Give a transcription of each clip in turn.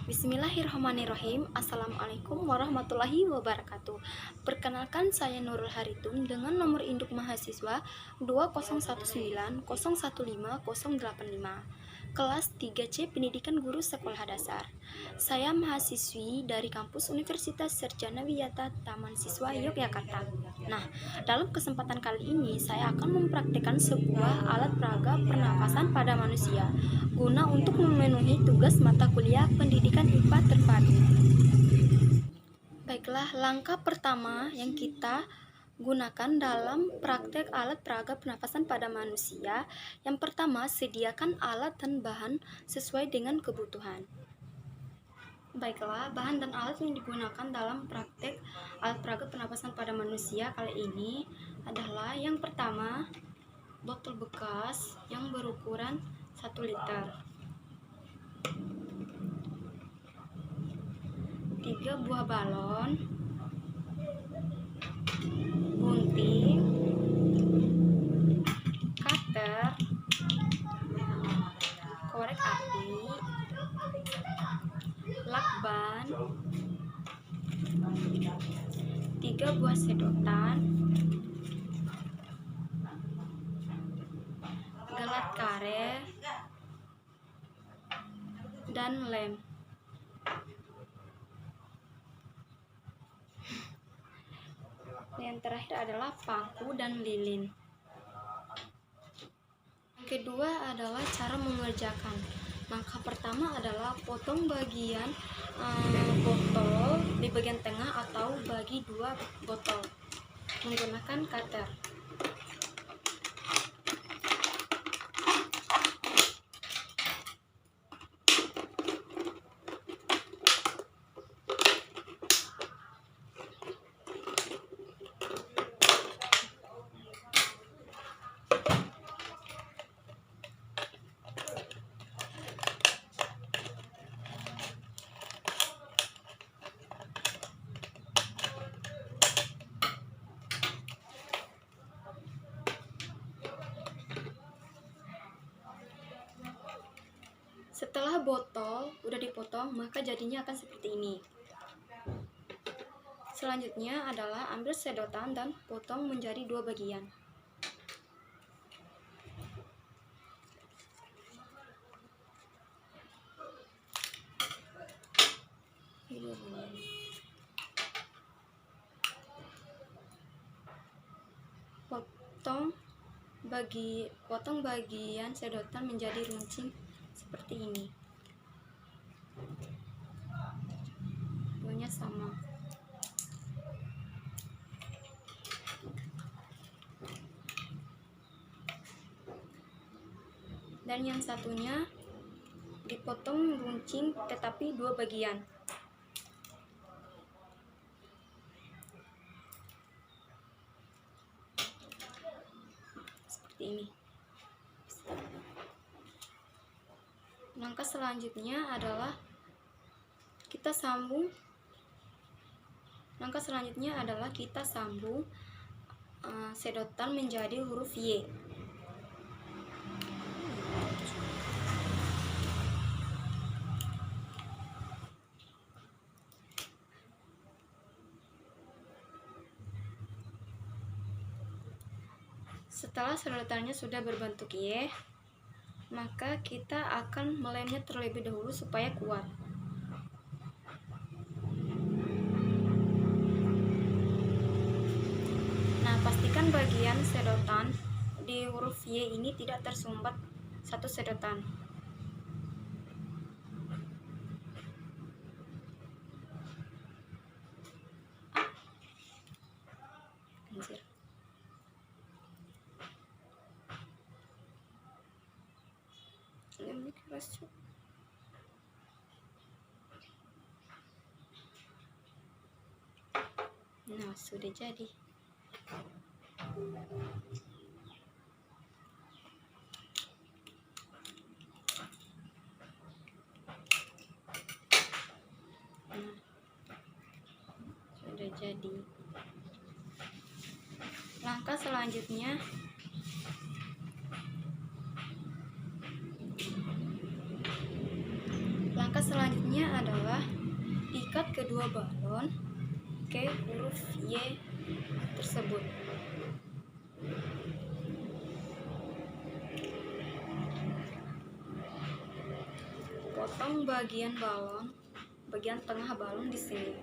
Bismillahirrahmanirrahim. Assalamualaikum warahmatullahi wabarakatuh. Perkenalkan, saya Nurul Haritun dengan nomor induk mahasiswa 20190150085, kelas 3C Pendidikan Guru Sekolah Dasar. Saya mahasiswi dari kampus Universitas Serjana Wiyata Taman Siswa Yogyakarta. Nah, dalam kesempatan kali ini saya akan mempraktikkan sebuah alat peraga pernapasan pada manusia guna untuk memenuhi tugas mata kuliah pendidikan IPA terpadu. Baiklah, langkah pertama yang kita gunakan dalam praktek alat peraga pernapasan pada manusia, yang pertama, sediakan alat dan bahan sesuai dengan kebutuhan. Baiklah, bahan dan alat yang digunakan dalam praktek alat peraga pernapasan pada manusia kali ini adalah yang pertama, botol bekas yang berukuran 1 liter, 3 buah balon, gunting, cutter, korek api, lakban, 3 buah sedotan, gelat karet, dan lem. Yang terakhir adalah paku dan lilin. Yang kedua adalah cara mengerjakan. Langkah pertama adalah potong bagian botol di bagian tengah atau bagi 2 botol menggunakan cutter. Setelah botol udah dipotong, maka jadinya akan seperti ini. Selanjutnya adalah ambil sedotan dan potong menjadi 2 bagian. Potong bagian sedotan menjadi runcing seperti ini. Bentuknya sama. Dan yang satunya dipotong runcing tetapi 2 bagian. Seperti ini. Langkah selanjutnya adalah kita sambung sedotan menjadi huruf Y. Setelah sedotannya sudah berbentuk Y, maka kita akan melemnya terlebih dahulu supaya kuat. Nah, pastikan bagian sedotan di huruf Y ini tidak tersumbat satu sedotan. Nah, sudah jadi. Sudah jadi. Langkah selanjutnya selanjutnya adalah ikat kedua balon ke huruf Y tersebut. Potong bagian tengah balon di sini.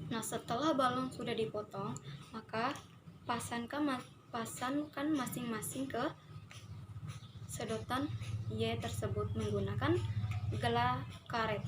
Nah, setelah balon sudah dipotong, maka pasangkan masing-masing ke sedotan Y tersebut menggunakan gelang karet.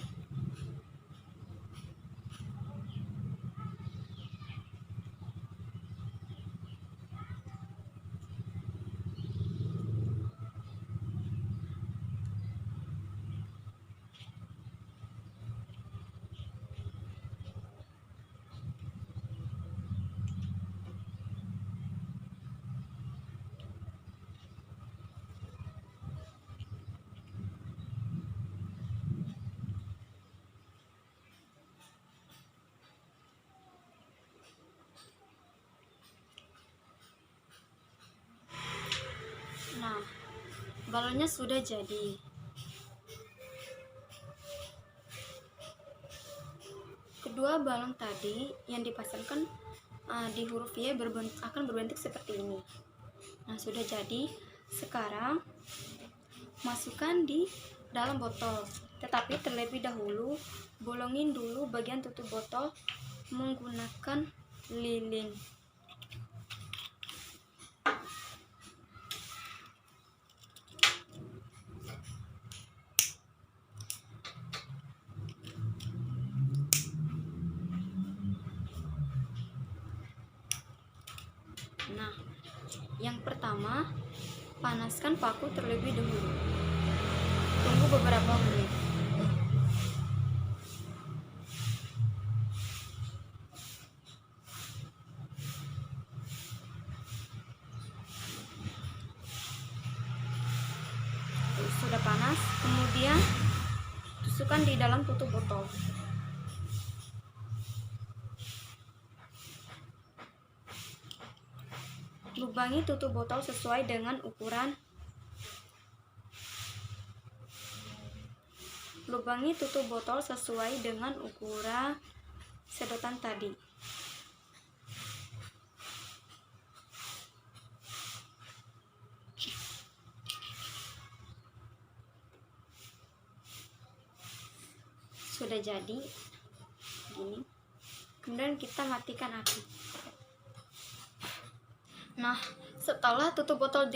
Nah, balonnya sudah jadi. Kedua balon tadi yang dipasangkan di huruf Y akan berbentuk seperti ini. Nah, sudah jadi. Sekarang masukkan di dalam botol, tetapi terlebih dahulu bolongin dulu bagian tutup botol menggunakan lilin. Nah, yang pertama, panaskan paku terlebih dahulu. Tunggu beberapa menit. Sudah panas, kemudian tusukkan di dalam tutup botol. Lubangi tutup botol sesuai dengan ukuran sedotan tadi. Sudah jadi gini. Kemudian kita matikan api. Nah, setelah tutup botol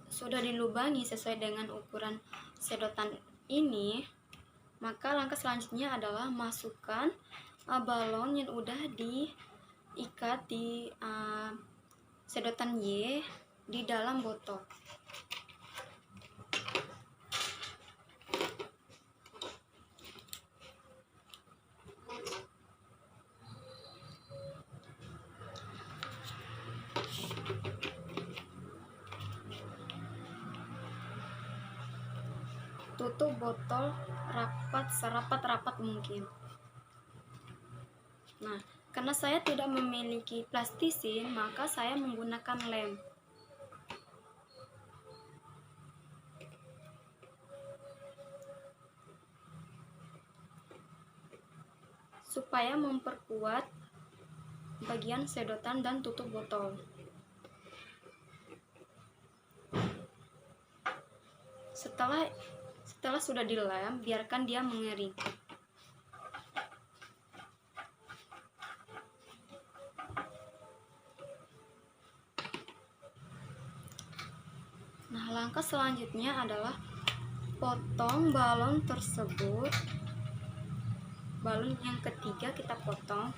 sudah dilubangi sesuai dengan ukuran sedotan ini, maka langkah selanjutnya adalah masukkan balon yang udah diikat di sedotan Y di dalam botol. Tutup botol serapat mungkin. Nah, karena saya tidak memiliki plastisin, maka saya menggunakan lem. Supaya memperkuat bagian sedotan dan tutup botol. Setelah sudah dilem, biarkan dia mengering. Nah, langkah selanjutnya adalah potong balon tersebut. Balon yang ketiga kita potong.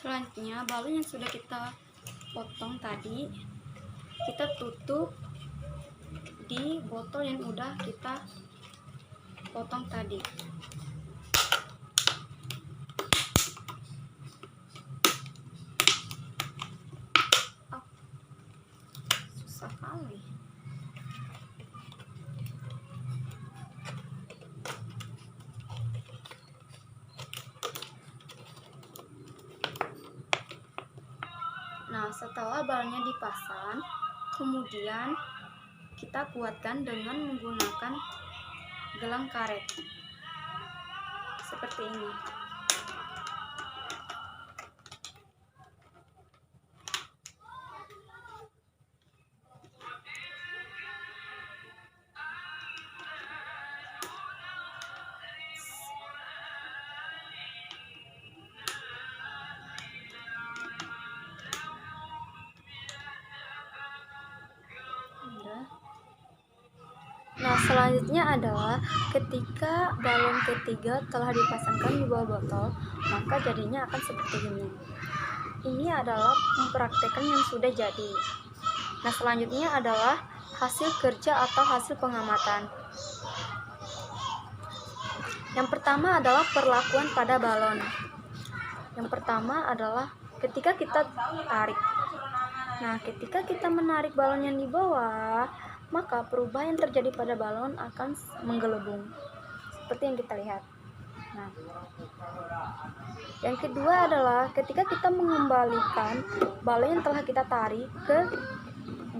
Selanjutnya, balon yang sudah kita potong tadi, kita tutup di botol yang udah kita potong tadi. Susah kali. Nah, setelah balonnya dipasang, kemudian kita kuatkan dengan menggunakan gelang karet seperti ini. Nah, selanjutnya adalah ketika balon ketiga telah dipasangkan di bawah botol, maka jadinya akan seperti ini. Ini adalah mempraktekkan yang sudah jadi. Nah, selanjutnya adalah hasil kerja atau hasil pengamatan. Yang pertama adalah perlakuan pada balon. Yang pertama adalah ketika kita tarik. Nah, ketika kita menarik balon yang di bawah, maka perubahan yang terjadi pada balon akan menggelembung seperti yang kita lihat. Nah, yang kedua adalah ketika kita mengembalikan balon yang telah kita tarik ke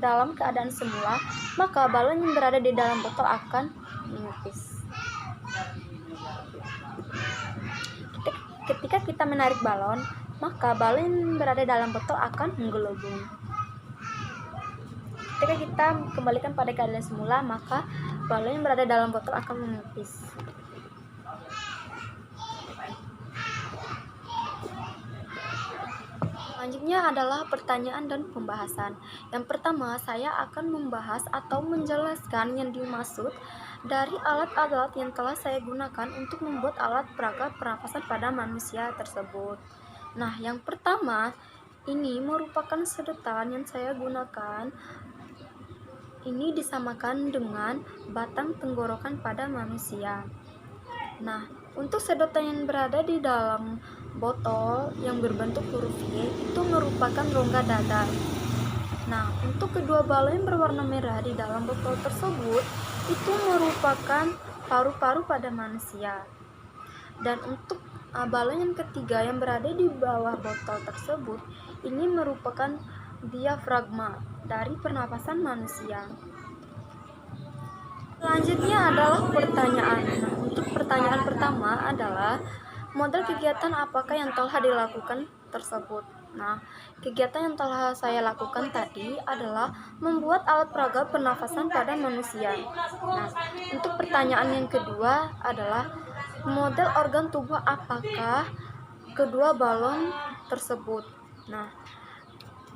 dalam keadaan semula, maka balon yang berada di dalam botol akan menipis. Ketika kita menarik balon, maka balon yang berada dalam botol akan menggelembung. Ketika kita kembalikan pada keadaan semula, maka balon yang berada dalam botol akan menipis. Selanjutnya adalah pertanyaan dan pembahasan. Yang pertama, saya akan membahas atau menjelaskan yang dimaksud dari alat-alat yang telah saya gunakan untuk membuat alat peraga pernapasan pada manusia tersebut. Nah, yang pertama, ini merupakan sedotan yang saya gunakan. Ini disamakan dengan batang tenggorokan pada manusia. Nah, untuk sedotan yang berada di dalam botol yang berbentuk huruf Y itu merupakan rongga dada. Nah, untuk kedua balon yang berwarna merah di dalam botol tersebut itu merupakan paru-paru pada manusia. Dan untuk balon yang ketiga yang berada di bawah botol tersebut ini merupakan diafragma dari pernapasan manusia. Selanjutnya adalah pertanyaan. Nah, untuk pertanyaan pertama adalah model kegiatan apakah yang telah dilakukan tersebut. Nah, kegiatan yang telah saya lakukan tadi adalah membuat alat peraga pernafasan pada manusia. Nah, untuk pertanyaan yang kedua adalah model organ tubuh apakah kedua balon tersebut. Nah,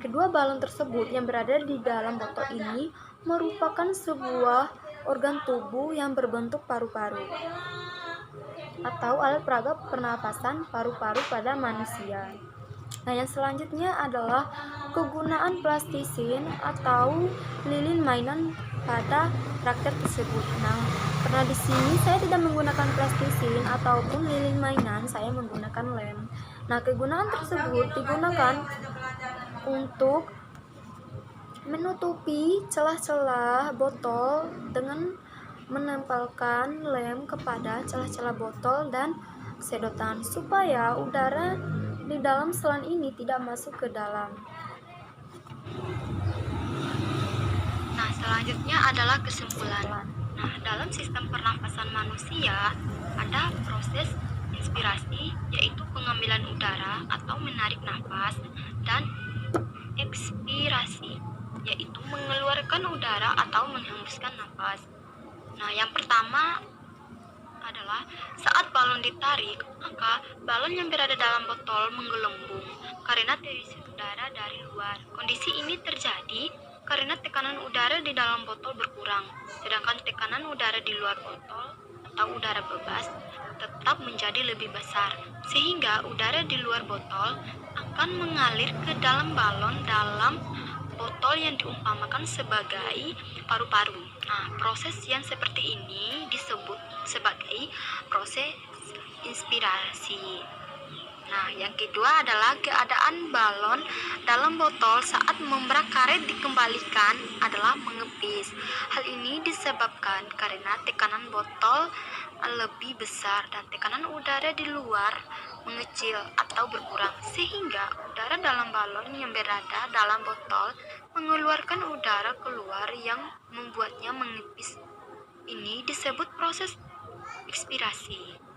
kedua balon tersebut yang berada di dalam botol ini merupakan sebuah organ tubuh yang berbentuk paru-paru atau alat peraga pernapasan paru-paru pada manusia. Nah, yang selanjutnya adalah kegunaan plastisin atau lilin mainan pada traktor tersebut. Nah, karena di sini saya tidak menggunakan plastisin ataupun lilin mainan, saya menggunakan lem. Nah, kegunaan tersebut digunakan untuk menutupi celah-celah botol dengan menempelkan lem kepada celah-celah botol dan sedotan supaya udara di dalam selang ini tidak masuk ke dalam. Nah, selanjutnya adalah kesimpulan. Nah, dalam sistem pernapasan manusia ada proses inspirasi, yaitu pengambilan udara atau menarik nafas, dan ekspirasi, yaitu mengeluarkan udara atau menghembuskan nafas. Nah, yang pertama adalah saat balon ditarik, maka balon yang berada dalam botol menggelembung karena terisi udara dari luar. Kondisi ini terjadi karena tekanan udara di dalam botol berkurang, sedangkan tekanan udara di luar botol atau udara bebas tetap menjadi lebih besar, sehingga udara di luar botol akan mengalir ke dalam balon dalam botol yang diumpamakan sebagai paru-paru. Nah, proses yang seperti ini disebut sebagai proses inspirasi. Nah, yang kedua adalah keadaan balon dalam botol saat membran karet dikembalikan adalah mengepis. Hal ini disebabkan karena tekanan botol lebih besar dan tekanan udara di luar mengecil atau berkurang, sehingga udara dalam balon yang berada dalam botol mengeluarkan udara keluar yang membuatnya mengepis. Ini disebut proses ekspirasi.